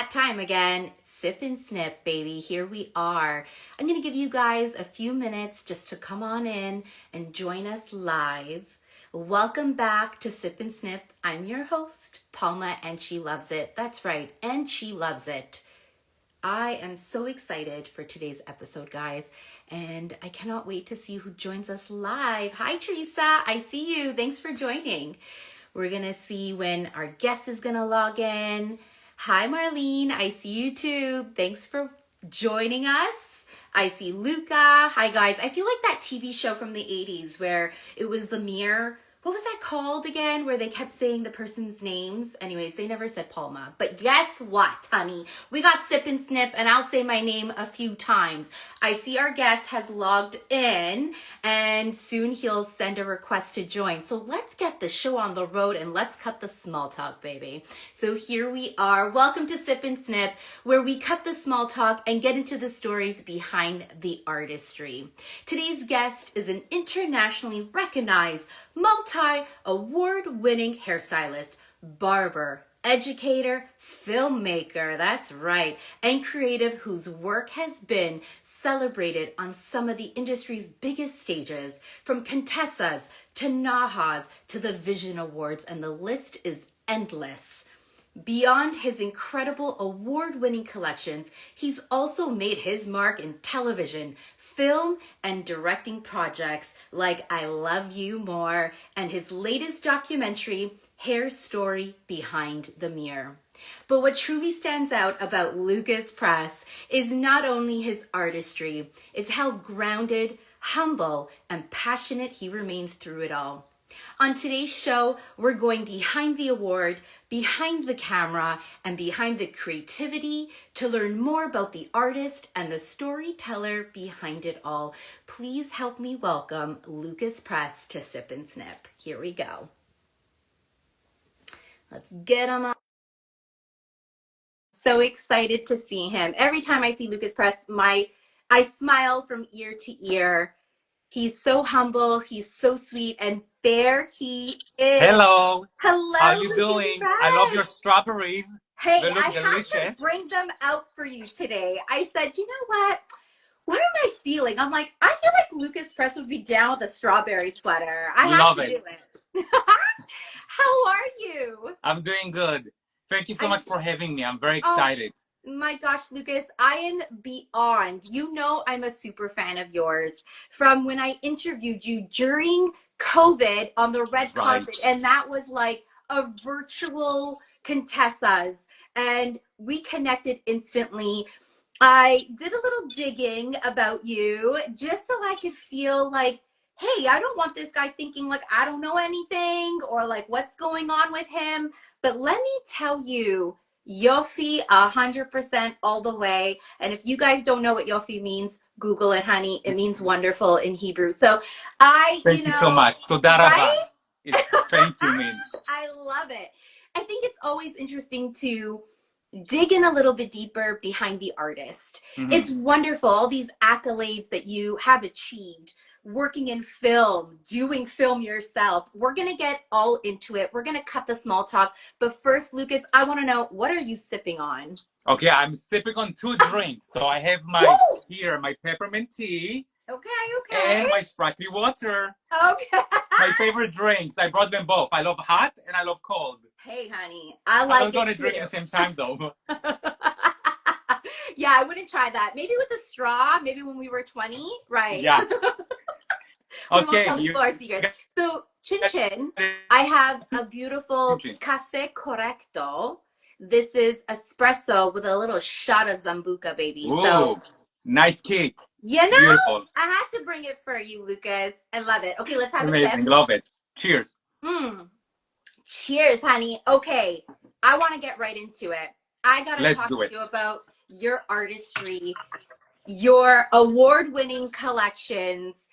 that time again. Sip and snip, baby. Here we are. I'm going to give you guys a few minutes just to come on in and join us live. Welcome back to Sip and Snip. I'm your host, Palma, and she loves it. That's right, and she loves it. I am so excited for today's episode, guys, and I cannot wait to see who joins us live. Hi, Teresa. I see you. Thanks for joining. We're going to see when our guest is going to log in. Hi, Marlene. I see you too. Thanks for joining us. I see Luca. Hi, guys. I feel like that TV show from the 80s where it was The Mirror. What was that called again? Where they kept saying the person's names. Anyways, they never said Palma. But guess what, honey? We got Sip and Snip, and I'll say my name a few times. I see our guest has logged in, and soon he'll send a request to join. So let's get the show on the road, and let's cut the small talk, baby. So here we are. Welcome to Sip and Snip, where we cut the small talk and get into the stories behind the artistry. Today's guest is an internationally recognized multi-award-winning hairstylist, barber, educator, filmmaker, that's right, and creative whose work has been celebrated on some of the industry's biggest stages, from Contessa's to Naha's to the Vision Awards, and the list is endless. Beyond his incredible award-winning collections, he's also made his mark in television, film, and directing projects like I Love You More and his latest documentary, Hair Story Behind the Mirror. But what truly stands out about Lukas Press is not only his artistry, it's how grounded, humble, and passionate he remains through it all. On today's show, we're going behind the award, behind the camera, and behind the creativity to learn more about the artist and the storyteller behind it all. Please help me welcome Lukas Press to Sip and Snip. Here we go. Let's get him on. So excited to see him. Every time I see Lukas Press, I smile from ear to ear. He's so humble. He's so sweet. And there he is. Hello. Hello. How you doing? Press. I love your strawberries. Hey, they look I delicious. have to bring them out for you today. I said, you know what? What am I feeling? I'm like, I feel like Lukas Press would be down with a strawberry sweater. I have to do it. How are you? I'm doing good. Thank you so much for having me. I'm very excited. Oh, my gosh, Lukas, I am beyond. You know I'm a super fan of yours from when I interviewed you during COVID on the red carpet, and that was like a virtual Contessa's, and we connected instantly. I did a little digging about you just so I could feel like, hey, I don't want this guy thinking like I don't know anything or like what's going on with him. But let me tell you, Yofi 100% all the way. And if you guys don't know what Yofi means, Google it, honey. It means wonderful in Hebrew. So Thank you so much. Toda rabba. Right? Thank you, man. I love it. I think it's always interesting to dig in a little bit deeper behind the artist. Mm-hmm. It's wonderful, all these accolades that you have achieved, working in film, doing film yourself. We're going to get all into it. We're going to cut the small talk. But first, Lukas, I want to know, what are you sipping on? Okay, I'm sipping on 2 drinks. So I have my peppermint tea. Okay. And my sparkling water. Okay. My favorite drinks. I brought them both. I love hot and I love cold. Hey, honey, I like it. I'm going to drink at the same time, though. Yeah, I wouldn't try that. Maybe with a straw, maybe when we were 20, right? Yeah. Okay. So, Chin Chin, I have a beautiful Cafe Correcto. This is espresso with a little shot of Zambuca, baby. Ooh, so nice cake. You know, beautiful. I had to bring it for you, Lukas. I love it. Okay, let's have Amazing. a sip. Love it. Cheers. Cheers, honey. Okay, I want to get right into it. I got to talk to you about your artistry, your award-winning collections.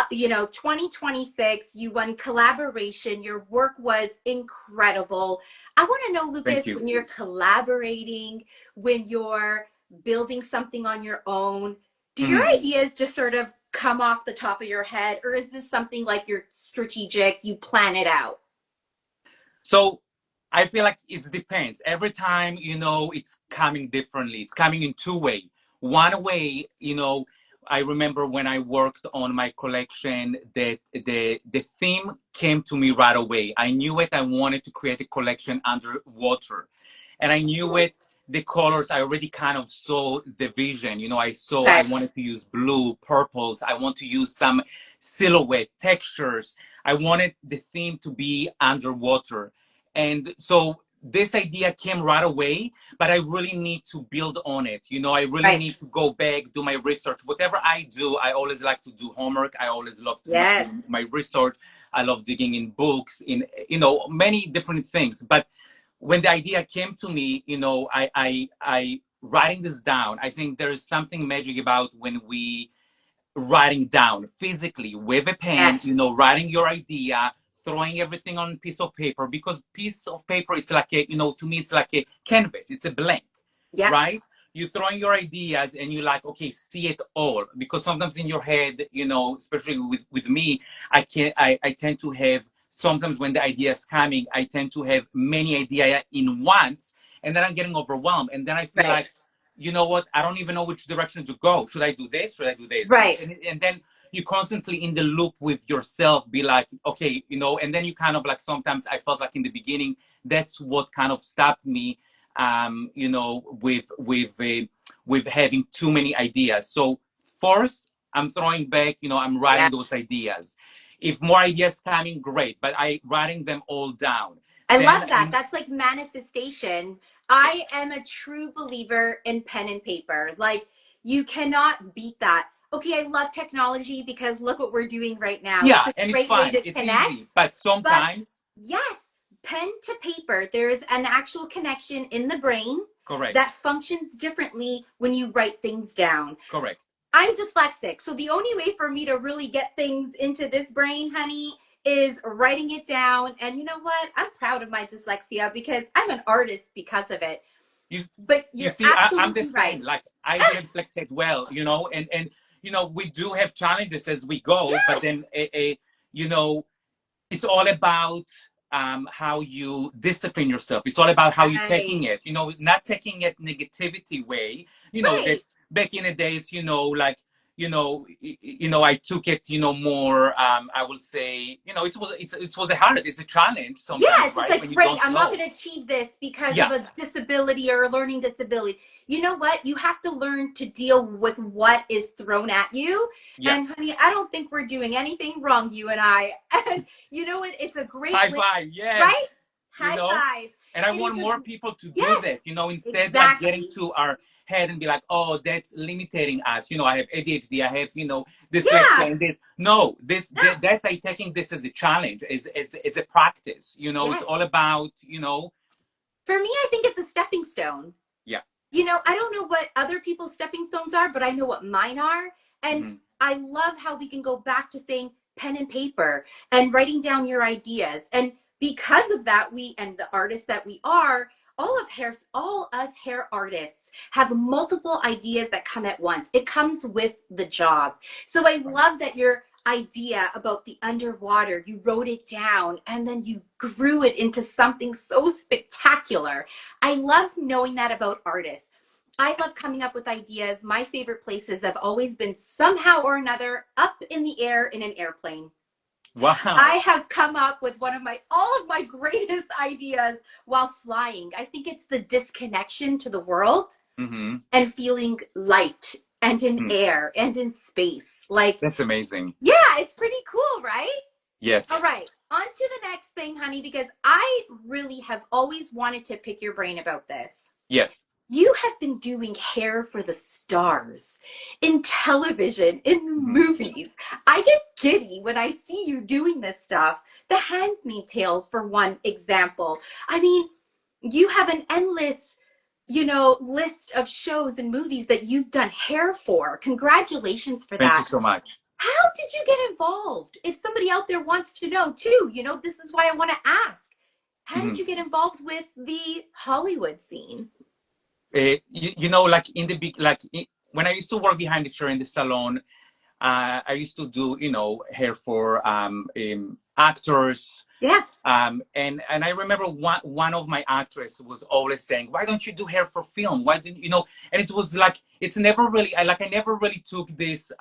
You know, 2026, you won collaboration. Your work was incredible. I want to know, Lukas, when you're collaborating, when you're building something on your own, do your ideas just sort of come off the top of your head, or is this something like you're strategic, you plan it out? So I feel like it depends. Every time, you know, it's coming differently. It's coming in two ways. One way, I remember when I worked on my collection that the theme came to me right away. I knew it. I wanted to create a collection underwater, and I knew it. The colors, I already kind of saw the vision. I Right. wanted to use blue, purples. I want to use some silhouette textures. I wanted the theme to be underwater. And so this idea came right away, but I really need to build on it. I really Right. need to go back, do my research. Whatever I do, I always like to do homework. I always love to Yes. my research. I love digging in books, in many different things. But when the idea came to me, I writing this down. I think there is something magic about when we writing down physically with a pen, Yes. writing your idea, throwing everything on a piece of paper, because piece of paper is like to me, it's like a canvas. It's a blank, Yep. right? You throwing your ideas and you like, okay, see it all. Because sometimes in your head, especially with me, I tend to have, sometimes when the idea is coming, I tend to have many ideas in once, and then I'm getting overwhelmed. And then I feel Right. like, you know what? I don't even know which direction to go. Should I do this? Should I do this? Right. And then you constantly in the loop with yourself, be like, okay, and then you kind of like, sometimes I felt like in the beginning, that's what kind of stopped me, with having too many ideas. So first, I'm throwing back, I'm writing Yeah. those ideas. If more ideas coming, great, but I writing them all down. I Then love that. That's like manifestation. I yes. am a true believer in pen and paper. Like, you cannot beat that. Okay, I love technology because look what we're doing right now. It's Yeah, a and it's great way fun. to It's connect. easy, but But sometimes, yes, pen to paper, there is an actual connection in the brain correct, that functions differently when you write things down. correct. I'm dyslexic, so the only way for me to really get things into this brain, honey, is writing it down. And you know what? I'm proud of my dyslexia because I'm an artist because of it. You But you you're see, I'm the absolutely same. right. Like I do have sex as well, and we do have challenges as we go, but Yes. then it's all about how you discipline yourself. It's all about how you're taking Right. it. Not taking it negativity way. Right. That back in the days, like I took it, more. I will say, it was a hard. It's a challenge sometimes, Yes, it's right? like, When you great, don't I'm not know. going to achieve this because Yeah, of a disability or a learning disability. You know what? You have to learn to deal with what is thrown at you. yeah. And honey, I don't think we're doing anything wrong, you and I. And you know what? It's a great High way, five, yes. right? you High know five. and I It is want a, more people to do yes, that, instead like getting exactly. to our head and be like, oh, that's limiting us. I have ADHD, I have dyslexia, and Yes. this. No, this No. that's I taking this as a challenge, as a practice. It's Yes. all about For me, I think it's a stepping stone. yeah. I don't know what other people's stepping stones are, but I know what mine are. And Hmm. I love how we can go back to saying pen and paper and writing down your ideas. And because of that, we and the artists that we are, all us hair artists have multiple ideas that come at once. It comes with the job. So I love that your idea about the underwater, you wrote it down and then you grew it into something so spectacular. I love knowing that about artists. I love coming up with ideas. My favorite places have always been somehow or another up in the air in an airplane. I Wow. have come up with all of my greatest ideas while flying. I think it's the disconnection to the world Hmm. and feeling light and in air and in space. Like, That's amazing. yeah, it's pretty cool, right? Yes. All right, on to the next thing, honey, because I really have always wanted to pick your brain about this. Yes. You have been doing hair for the stars in television, in Hmm. movies. I get giddy when I see you doing this stuff. The Handmaid's Tales, for one example. I mean, you have an endless, list of shows and movies that you've done hair for. Congratulations for Thank you that. so much. How did you get involved? If somebody out there wants to know too, this is why I want to ask. How did Mhm. you get involved with the Hollywood scene? Like in the big, like when I used to work behind the chair in the salon, I used to do, hair for actors. Yeah. And I remember one of my actresses was always saying, "Why don't you do hair for film? Why didn't you know?" And it was like it's never really I never really took this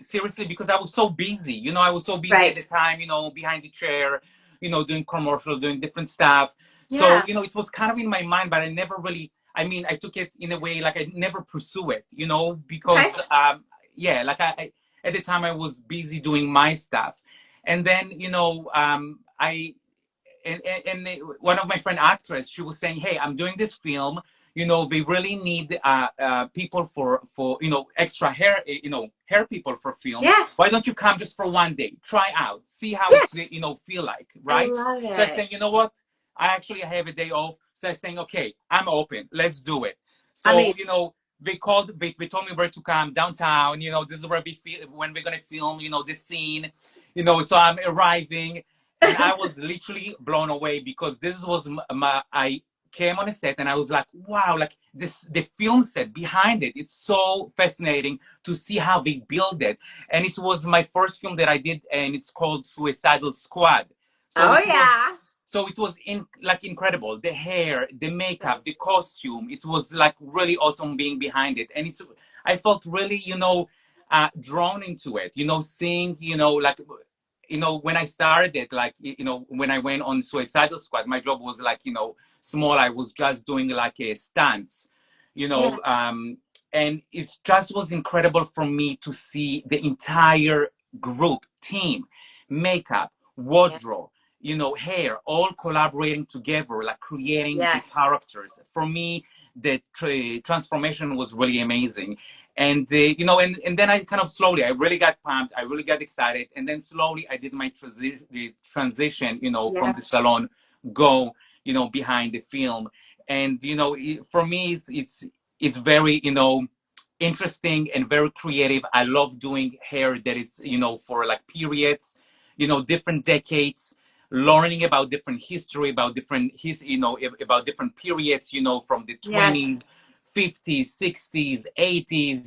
seriously because I was so busy. I was so busy at Right. the time. Behind the chair, doing commercials, doing different stuff. So Yeah. it was kind of in my mind, but I never really. I mean, I took it in a way like I never pursue it. Okay. Because yeah, like I at the time I was busy doing my stuff. And then I and one of my friend actress, she was saying, "Hey, I'm doing this film. They really need people for extra hair, hair people for film. Yeah. Why don't you come just for one day, try out, see how Yeah. it's feel like, I right?" love So I it. saying, you know what, I actually have a day off. So I saying, okay, I'm open, let's do it. So Amazing. they told me where to come downtown. This is where when we're gonna film this scene. So I'm arriving, and I was literally blown away because this was I came on a set and I was like, wow, like the film set behind it. It's so fascinating to see how they build it. And it was my first film that I did, and it's called Suicidal Squad. So Oh it was yeah. incredible. The hair, the makeup, the costume. It was like really awesome being behind it. And I felt really, drawn into it, seeing, like, when I started it, like, when I went on Suicidal Squad, my job was like, small. I was just doing like a stunts, you Yeah. know, um, and it just was incredible for me to see the entire group, team, makeup, Yeah. wardrobe, hair, all collaborating together, like creating the Yes. characters. For me, the transformation was really amazing. And and then I kind of slowly, I really got pumped, I really got excited, and then slowly I did my transition, from the Yes. salon, go, behind the film. And for me, it's very, interesting and very creative. I love doing hair that is, for like periods, different decades, learning about different history, about about different periods, from the Yes. 20s, 50s, 60s, 80s.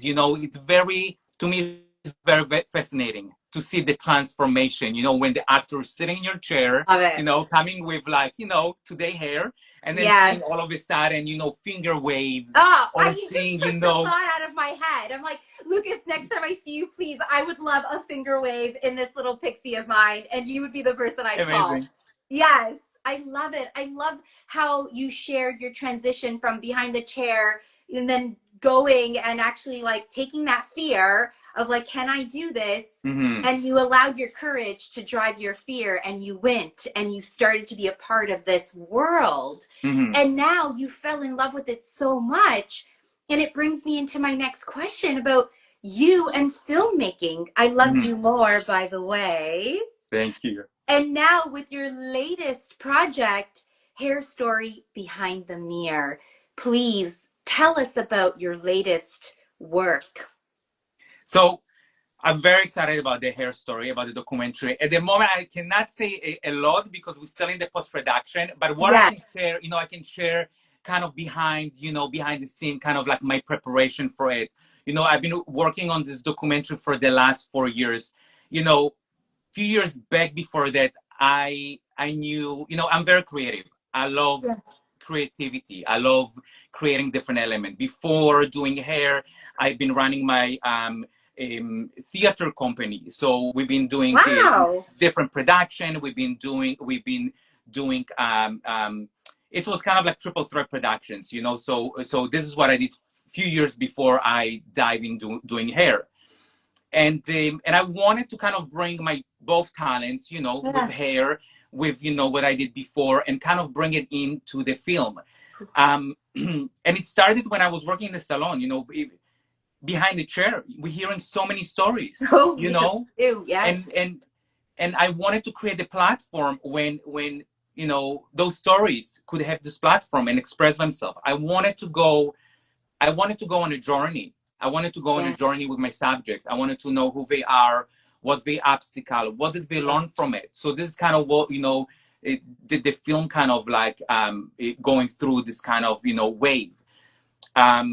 It's very, to me, it's very, very fascinating to see the transformation, when the actor is sitting in your chair, Love it. coming with like, today hair, and then Yes. seeing all of a sudden, finger waves, Oh, or you just seeing, took the thought out of my head. I'm like, Lucas, next time I see you, please, I would love a finger wave in this little pixie of mine, and you would be the person I'd call. amazing. Yes, I love it. I love how you shared your transition from behind the chair and then going and actually like taking that fear of like, can I do this? Hmm. And you allowed your courage to drive your fear and you went and you started to be a part of this world. Hmm. And now you fell in love with it so much. And it brings me into my next question about you and filmmaking. I love Hmm. you more, by the way. Thank you. And now with your latest project, Hair Story Behind the Mirror, please tell us about your latest work. So I'm very excited about the hair story, about the documentary. At the moment, I cannot say a lot because we're still in the post production. But what I Yeah. can share, I can share kind of behind the scene, kind of like my preparation for it. I've been working on this documentary for the last 4 years. Few years back before that, I knew, I'm very creative. I love Yes. creativity. I love creating different elements. Before doing hair, I've been running my theater company. So we've been doing Wow. different production. We've been doing it was kind of like triple threat productions, So this is what I did a few years before I dive into doing hair. And I wanted to kind of bring my both talents, with Yeah. hair, with what I did before, and kind of bring it into the film. And it started when I was working in the salon. Behind the chair, we're hearing so many stories, Oh, yes. Ew, and yes. and and I wanted to create a platform when those stories could have this platform and express themselves. I wanted to go on a journey. I wanted to go on a Yeah. journey with my subject. I wanted to know who they are, what the obstacle, what did they Yeah. learn from it. So this is kind of what the film kind of like going through this kind of wave. Um,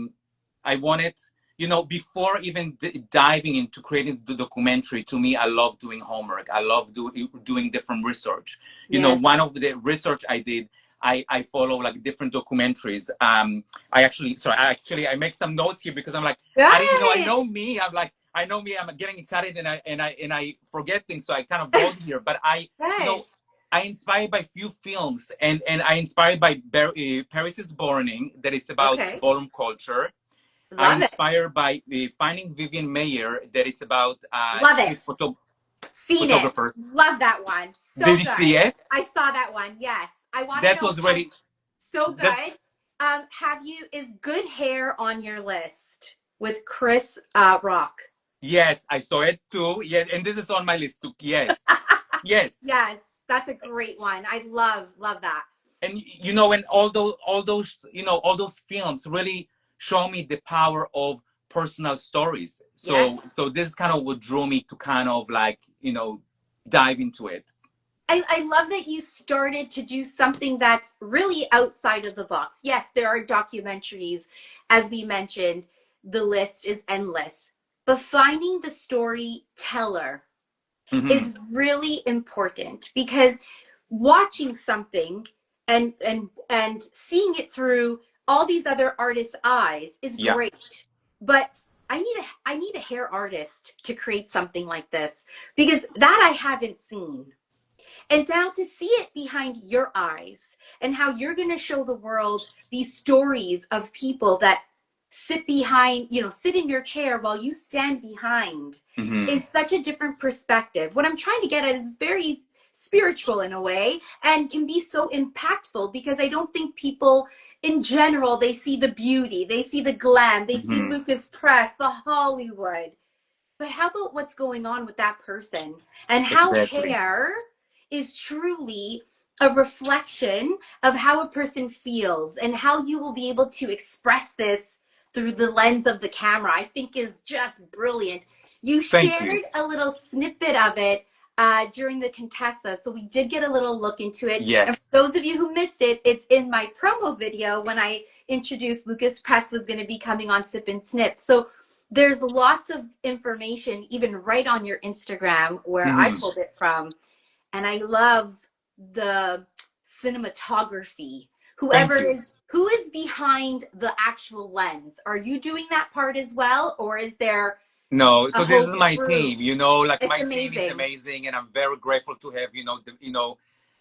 I wanted you know, before even diving into creating the documentary, to me, I love doing homework. I love doing different research. You know, Yes. one of the research I did, I follow like different documentaries. I make some notes here because I'm like, I didn't know, I Good. know me. I'm like, I know me. I'm getting excited and I forget things. So I kind of wrote here, but you Good. know, I inspired by few films, and I inspired by Paris is Burning, that is about Okay. ballroom culture. I Love it. inspired by Finding Vivian Mayer, that it's about Love it. street Seen it. photographer. Love that one. So Did you good. see it? I saw that one. Yes. I want to That know was how. really So that. good. Is Good Hair on your list with Chris Rock? Yes, I saw it too. Yeah, and this is on my list too. Yes, yes. Yes, that's a great one. I love that. And you know, and all those you know, all those films really show me the power of personal stories. Yes. So this is kind of what drew me to kind of like, you know, dive into it. I love that you started to do something that's really outside of the box. Yes, there are documentaries, as we mentioned, the list is endless. But finding the storyteller Hmm. is really important because watching something and seeing it through all these other artists' eyes is Yeah. great. But I need a hair artist to create something like this because that I haven't seen. And now to see it behind your eyes and how you're going to show the world these stories of people that sit behind, sit in your chair while you stand behind Hmm. is such a different perspective. What I'm trying to get at is very spiritual in a way and can be so impactful because I don't think people in general, they see the beauty, they see the glam, they see Hmm. Lukas Press, the Hollywood. But how about what's going on with that person and how Exactly. hair is truly a reflection of how a person feels and how you will be able to express this through the lens of the camera, I think is just brilliant. You Thank you. shared a little snippet of it during the Contessa, so we did get a little look into it. And for Yes. those of you who missed it, it's in my promo video when I introduced Lukas Press was going to be coming on Sip and Snip. So there's lots of information even right on your Instagram where I Hmm. pulled it from. And I love the cinematography. Thank you. Who is behind the actual lens? Are you doing that part as well? Or is there No, a so this whole is my crew? team, you know, like It's my team is amazing. amazing, and I'm very grateful to have,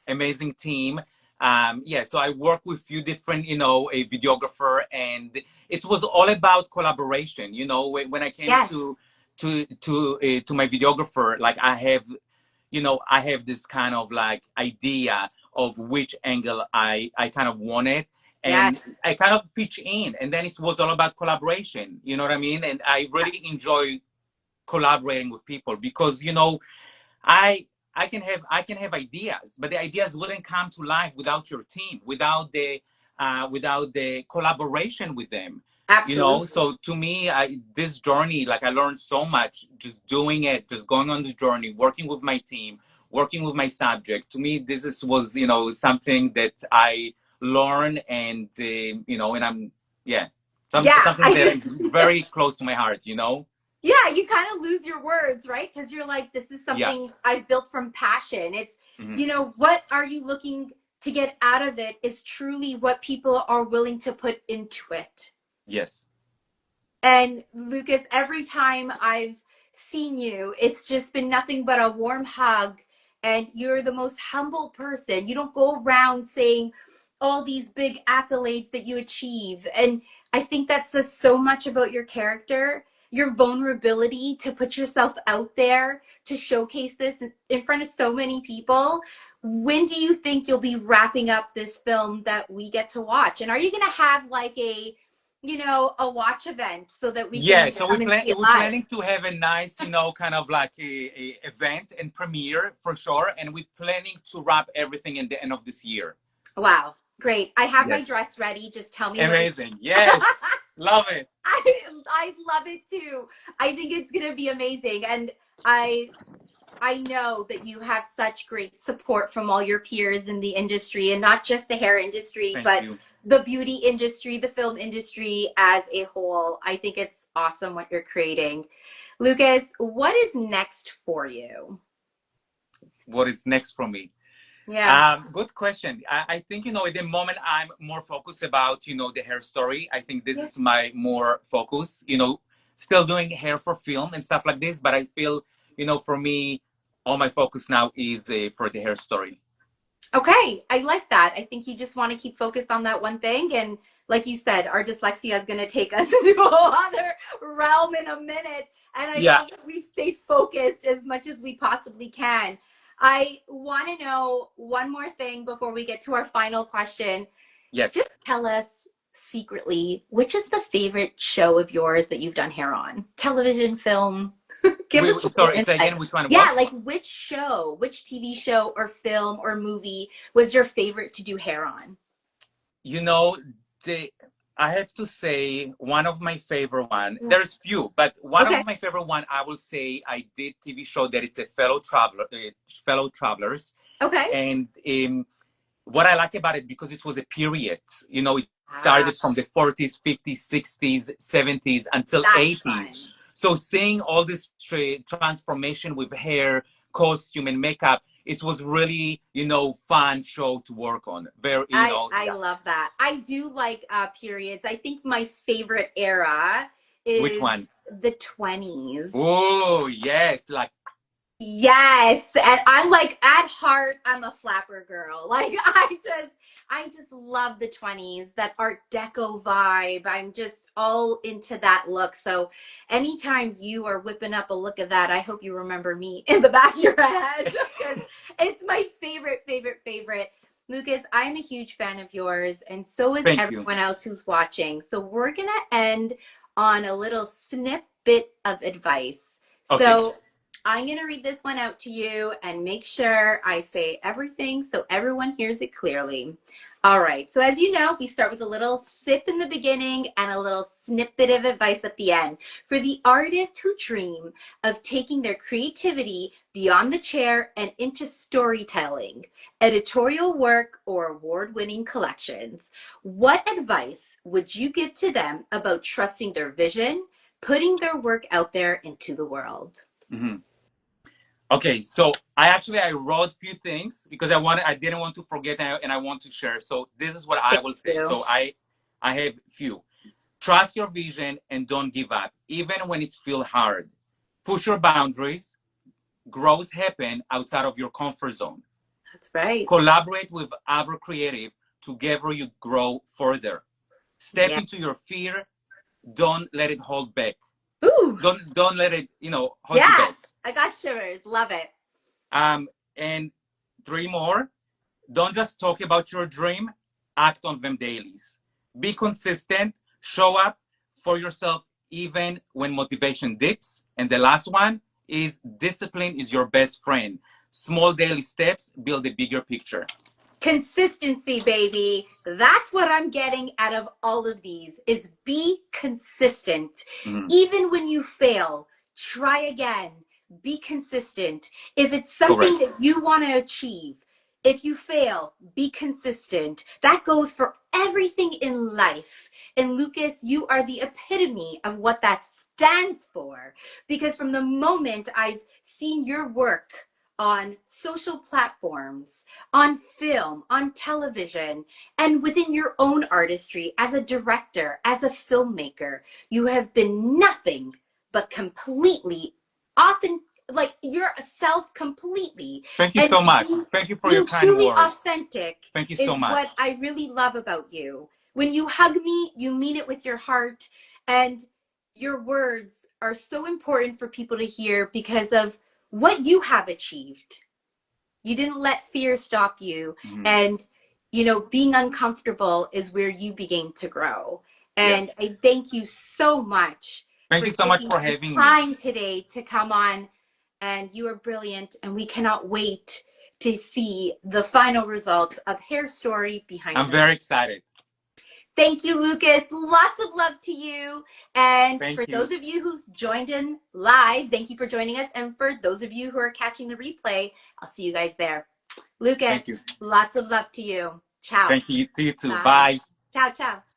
amazing team. Yeah, so I work with few different, a videographer, and it was all about collaboration. You know, when I came Yes. to my videographer, like I have this kind of like idea of which angle I kind of wanted, and Yes. I kind of pitch in, and then it was all about collaboration. You know what I mean? And I really enjoy collaborating with people because I I can have ideas, but the ideas wouldn't come to life without your team, without the collaboration with them. Absolutely. So to me, this journey, like I learned so much just doing it, just going on this journey, working with my team, working with my subject. To me, was something that I learned, and I'm yeah, Yeah. something that is very close to my heart. Yeah, you kind of lose your words, right? Because you're like, this is Yeah. something I've built from passion. It's, Hmm. what are you looking to get out of it is truly what people are willing to put into it. Yes. And Lukas, every time I've seen you, it's just been nothing but a warm hug. And you're the most humble person. You don't go around saying all these big accolades that you achieve. And I think that says so much about your character, your vulnerability to put yourself out there, to showcase this in front of so many people. When do you think you'll be wrapping up this film that we get to watch? And are you going to have like a watch event so that we Yeah, can so come and see it we're live? planning to have a nice, kind of like a event and premiere for sure, and we're planning to wrap everything in the end of this year. Wow, great. I have my Yes. dress ready. Just tell me when. Amazing. Yes. Love it. I love it too. I think it's going to be amazing. And I I know that you have such great support from all your peers in the industry and not just the hair industry, Thank but you. the beauty industry, the film industry as a whole. I think it's awesome what you're creating. Lukas, what is next for you? What is next for me? Yeah. Good question. I think, at the moment I'm more focused about, the hair story. I think this Yeah. is my more focus, still doing hair for film and stuff like this. But I feel, for me, all my focus now is for the hair story. Okay, I like that. I think you just want to keep focused on that one thing. And like you said, our dyslexia is going to take us into a whole other realm in a minute. And I Yeah. love that we've stayed focused as much as we possibly can. I want to know one more thing before we get to our final question. Yes. Just tell us secretly, which is the favorite show of yours that you've done hair on? Television, film? Give us a little Sorry, say insight. again, which one? Yeah, What? like which show, which TV show or film or movie was your favorite to do hair on? You know, the I have to say one of my favorite one. There's few, but one of Okay. my favorite one, I will say I did TV show that is a fellow travelers, Okay. and what I like about it because it was a period. It Ah, started from the 40s, 50s, 60s, 70s until that's 80s. fun. So seeing all this transformation with hair, costume, and makeup, it was really, fun show to work on. Very, I yeah. love that. I do like periods. I think my favorite era Which is one? the 20s. Oh, yes. Like, Yes, and I'm like at heart, I'm a flapper girl. Like I just love the 20s, that Art Deco vibe. I'm just all into that look. So anytime you are whipping up a look of that, I hope you remember me in the back of your head because it's my favorite, favorite, favorite. Lukas, I'm a huge fan of yours, and so is thank you. everyone else who's watching. So we're gonna end on a little snippet of advice. Okay. So I'm going to read this one out to you and make sure I say everything so everyone hears it clearly. All right. So as you know, we start with a little sip in the beginning and a little snippet of advice at the end. For the artists who dream of taking their creativity beyond the chair and into storytelling, editorial work, or award-winning collections, what advice would you give to them about trusting their vision, putting their work out there into the world? Mhm. Okay, so I wrote a few things because I didn't want to forget and I want to share. So this is what I Thank will say. you. So I have few. Trust your vision and don't give up, even when it feels hard. Push your boundaries. Growth happen outside of your comfort zone. That's right. Collaborate with other creative. Together you grow further. Step Yeah. into your fear. Don't let it hold back. Ooh. Don't let it hold you Yes. back. I got shivers. Love it. And three more. Don't just talk about your dream, act on them dailies. Be consistent, show up for yourself even when motivation dips. And the last one is discipline is your best friend. Small daily steps build a bigger picture. Consistency, baby. That's what I'm getting out of all of these is be consistent. Mhm. Even when you fail, try again. Be consistent. If it's Correct. something that you want to achieve, if you fail, be consistent. That goes for everything in life. And Lukas, you are the epitome of what that stands for. Because from the moment I've seen your work on social platforms, on film, on television, and within your own artistry as a director, as a filmmaker. You have been nothing but completely authentic, like yourself completely. Thank you And so much. being, Thank you for your being kind truly words. authentic Thank you so is much. what I really love about you. When you hug me, you mean it with your heart, and your words are so important for people to hear because of what you have achieved. You didn't let fear stop you. Mhm. And, being uncomfortable is where you began to grow. And Yes. I thank you so much Thank for you so much taking for the having me. time today to come on. And you are brilliant. And we cannot wait to see the final results of Hair Story behind I'm the scenes. very excited. Thank you, Lukas. Lots of love to you. And Thank for you. those of you who's joined in live, thank you for joining us. And for those of you who are catching the replay, I'll see you guys there. Lukas, Thank you. lots of love to you. Ciao. Thank you to you too. Bye. Bye. Ciao, ciao.